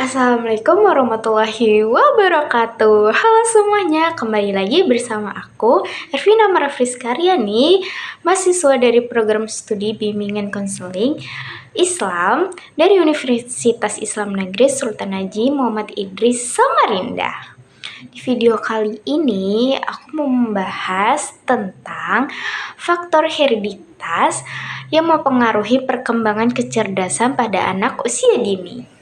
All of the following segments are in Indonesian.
Assalamualaikum warahmatullahi wabarakatuh. Halo semuanya, kembali lagi bersama aku Ervina Marafriskaryani, mahasiswa dari program studi bimbingan konseling Islam dari Universitas Islam Negeri Sultan Haji Muhammad Idris Samarinda. Di video kali ini aku mau membahas tentang faktor hereditas yang mempengaruhi perkembangan kecerdasan pada anak usia dini.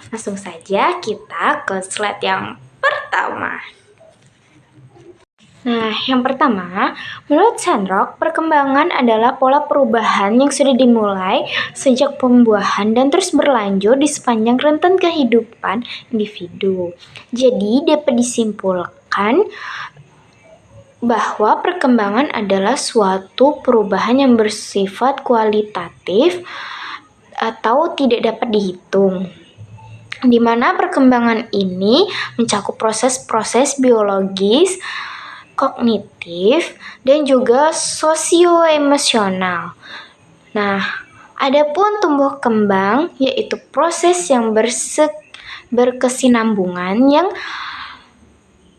Langsung saja kita ke slide yang pertama. Nah, yang pertama, menurut Sandrock, perkembangan adalah pola perubahan yang sudah dimulai sejak pembuahan dan terus berlanjut di sepanjang rentan kehidupan individu. Jadi, dapat disimpulkan bahwa perkembangan adalah suatu perubahan yang bersifat kualitatif atau tidak dapat dihitung, di mana perkembangan ini mencakup proses-proses biologis, kognitif, dan juga sosioemosional. Nah, adapun tumbuh kembang yaitu proses yang berkesinambungan yang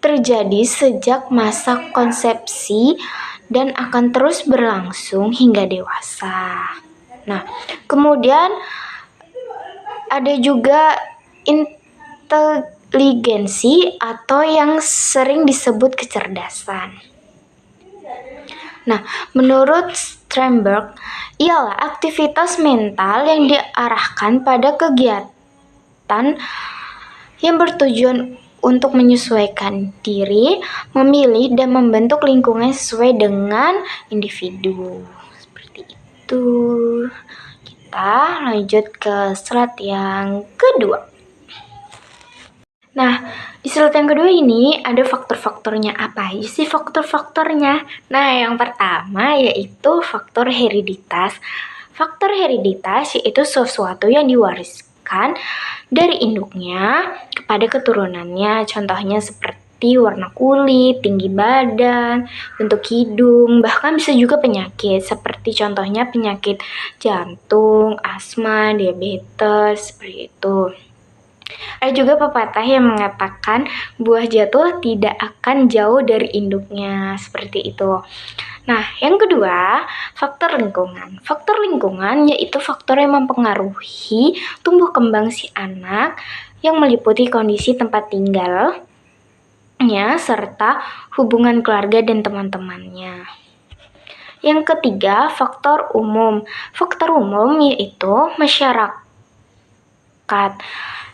terjadi sejak masa konsepsi dan akan terus berlangsung hingga dewasa. Nah, kemudian ada juga inteligensi atau yang sering disebut kecerdasan. Nah, menurut Sternberg, ialah aktivitas mental yang diarahkan pada kegiatan yang bertujuan untuk menyesuaikan diri, memilih, dan membentuk lingkungan sesuai dengan individu. Seperti itu. Kita lanjut ke slide yang kedua. Nah, di slide yang kedua ini ada faktor-faktornya. Apa aja sih faktor-faktornya? Nah, yang pertama yaitu faktor hereditas. Faktor hereditas yaitu sesuatu yang diwariskan dari induknya kepada keturunannya. Contohnya seperti warna kulit, tinggi badan, bentuk hidung, bahkan bisa juga penyakit. Seperti contohnya penyakit jantung, asma, diabetes, seperti itu. Ada juga pepatah yang mengatakan buah jatuh tidak akan jauh dari induknya, seperti itu. Nah, yang kedua, faktor lingkungan. Faktor lingkungan yaitu faktor yang mempengaruhi tumbuh kembang si anak yang meliputi kondisi tempat tinggalnya serta hubungan keluarga dan teman-temannya. Yang ketiga, faktor umum. Faktor umum yaitu masyarakat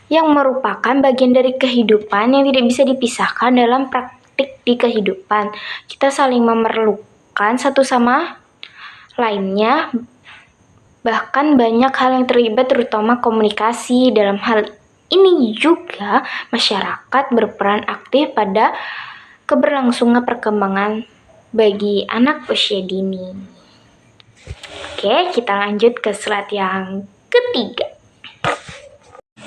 yang merupakan bagian dari kehidupan yang tidak bisa dipisahkan dalam praktik di kehidupan. Kita saling memerlukan satu sama lainnya, bahkan banyak hal yang terlibat terutama komunikasi. Dalam hal ini juga masyarakat berperan aktif pada keberlangsungan perkembangan bagi anak usia dini. Oke, kita lanjut ke slide yang ketiga.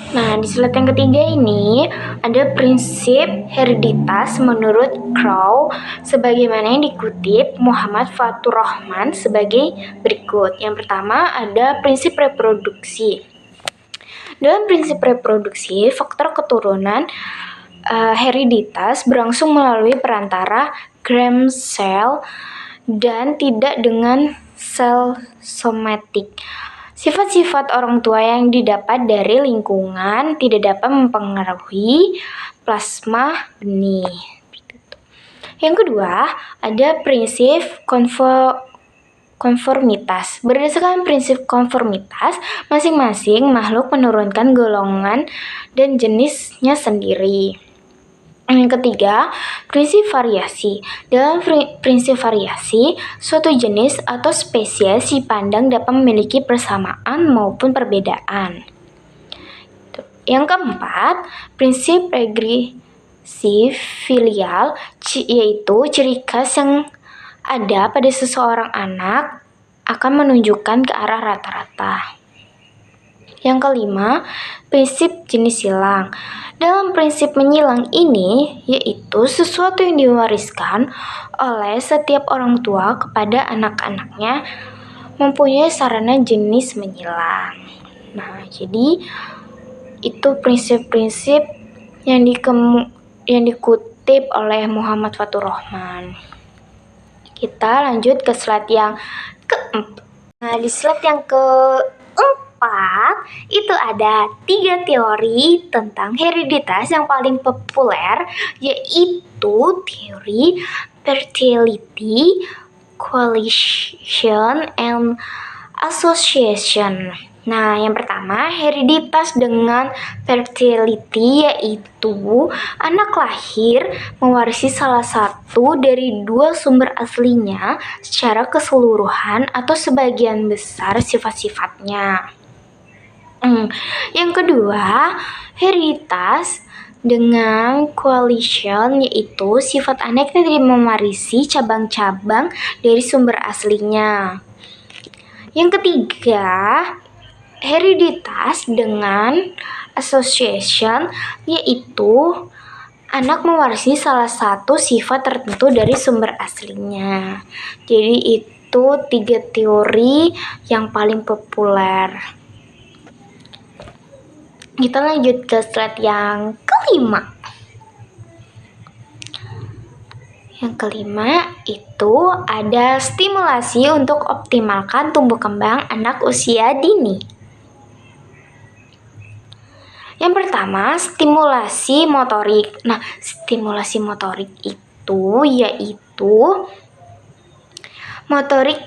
Nah, di slide yang ketiga ini ada prinsip hereditas menurut Crow sebagaimana yang dikutip Muhammad Fatur Rahman sebagai berikut. Yang pertama ada prinsip reproduksi. Dalam prinsip reproduksi, faktor keturunan hereditas berlangsung melalui perantara germ cell dan tidak dengan sel somatik. Sifat-sifat orang tua yang didapat dari lingkungan tidak dapat mempengaruhi plasma benih. Yang kedua, ada prinsip konformitas. Berdasarkan prinsip konformitas, masing-masing makhluk menurunkan golongan dan jenisnya sendiri. Yang ketiga, prinsip variasi. Dalam prinsip variasi, suatu jenis atau spesies dipandang dapat memiliki persamaan maupun perbedaan. Yang keempat, prinsip regresif filial, yaitu ciri khas yang ada pada seseorang anak akan menunjukkan ke arah rata-rata. Yang kelima, prinsip jenis silang. Dalam prinsip menyilang ini, yaitu sesuatu yang diwariskan oleh setiap orang tua kepada anak-anaknya mempunyai sarana jenis menyilang. Nah, jadi Itu prinsip-prinsip yang dikutip oleh Muhammad Fathur-Rahman. Kita lanjut ke slide yang keempat. Nah, di slide yang keempat itu ada 3 teori tentang hereditas yang paling populer, yaitu teori fertility, coalition, and association. Nah, yang pertama, hereditas dengan fertility, yaitu anak lahir mewarisi salah satu dari 2 sumber aslinya secara keseluruhan atau sebagian besar sifat-sifatnya. Yang kedua, hereditas dengan coalition, yaitu sifat anak yang tidak mewarisi cabang-cabang dari sumber aslinya. Yang ketiga, hereditas dengan association, yaitu anak mewarisi salah satu sifat tertentu dari sumber aslinya. Jadi itu 3 teori yang paling populer. Kita lanjut ke slide yang kelima. Yang kelima itu ada stimulasi untuk optimalkan tumbuh kembang anak usia dini. Yang pertama, stimulasi motorik. Nah, stimulasi motorik itu yaitu motorik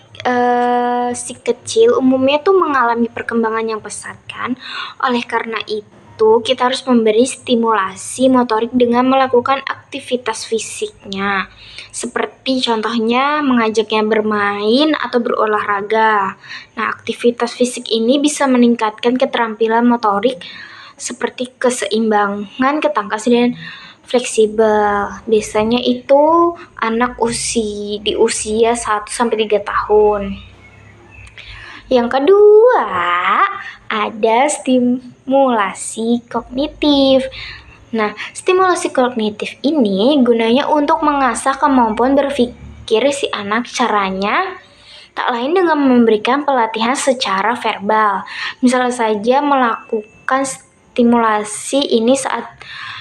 si kecil umumnya tuh mengalami perkembangan yang pesat kan. Oleh karena itu, kita harus memberi stimulasi motorik dengan melakukan aktivitas fisiknya. Seperti contohnya mengajaknya bermain atau berolahraga. Nah, aktivitas fisik ini bisa meningkatkan keterampilan motorik seperti keseimbangan, ketangkasan, dan fleksibel. Biasanya itu anak di usia 1-3 tahun. Yang kedua, ada stimulasi kognitif. Nah, stimulasi kognitif ini gunanya untuk mengasah kemampuan berpikir si anak. Caranya tak lain dengan memberikan pelatihan secara verbal. Misalnya saja melakukan stimulasi ini saat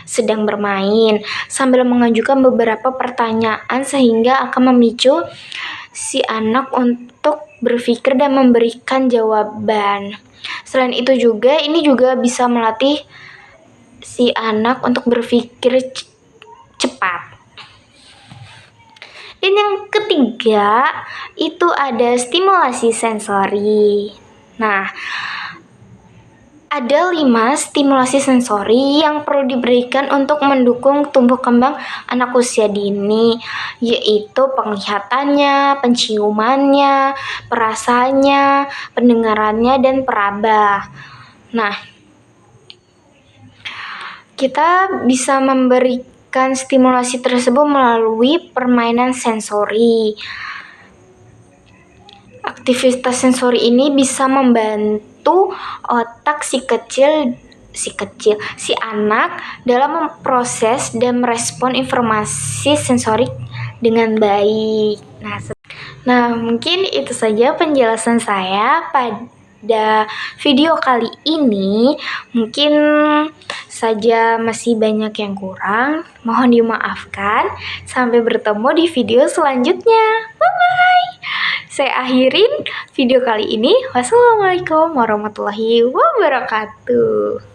sedang bermain sambil mengajukan beberapa pertanyaan sehingga akan memicu si anak untuk berpikir dan memberikan jawaban. Selain itu juga ini juga bisa melatih si anak untuk berpikir cepat. Dan yang ketiga itu ada stimulasi sensori. Nah, ada 5 stimulasi sensori yang perlu diberikan untuk mendukung tumbuh kembang anak usia dini, yaitu penglihatannya, penciumannya, perasaannya, pendengarannya, dan peraba. Nah, kita bisa memberikan stimulasi tersebut melalui permainan sensori. Aktivitas sensori ini bisa membantu otak si anak dalam memproses dan merespon informasi sensorik dengan baik. Nah, mungkin itu saja penjelasan saya pada video kali ini. Mungkin saja masih banyak yang kurang, mohon dimaafkan. Sampai bertemu di video selanjutnya. Bye-bye. Saya akhirin video kali ini. Wassalamualaikum warahmatullahi wabarakatuh.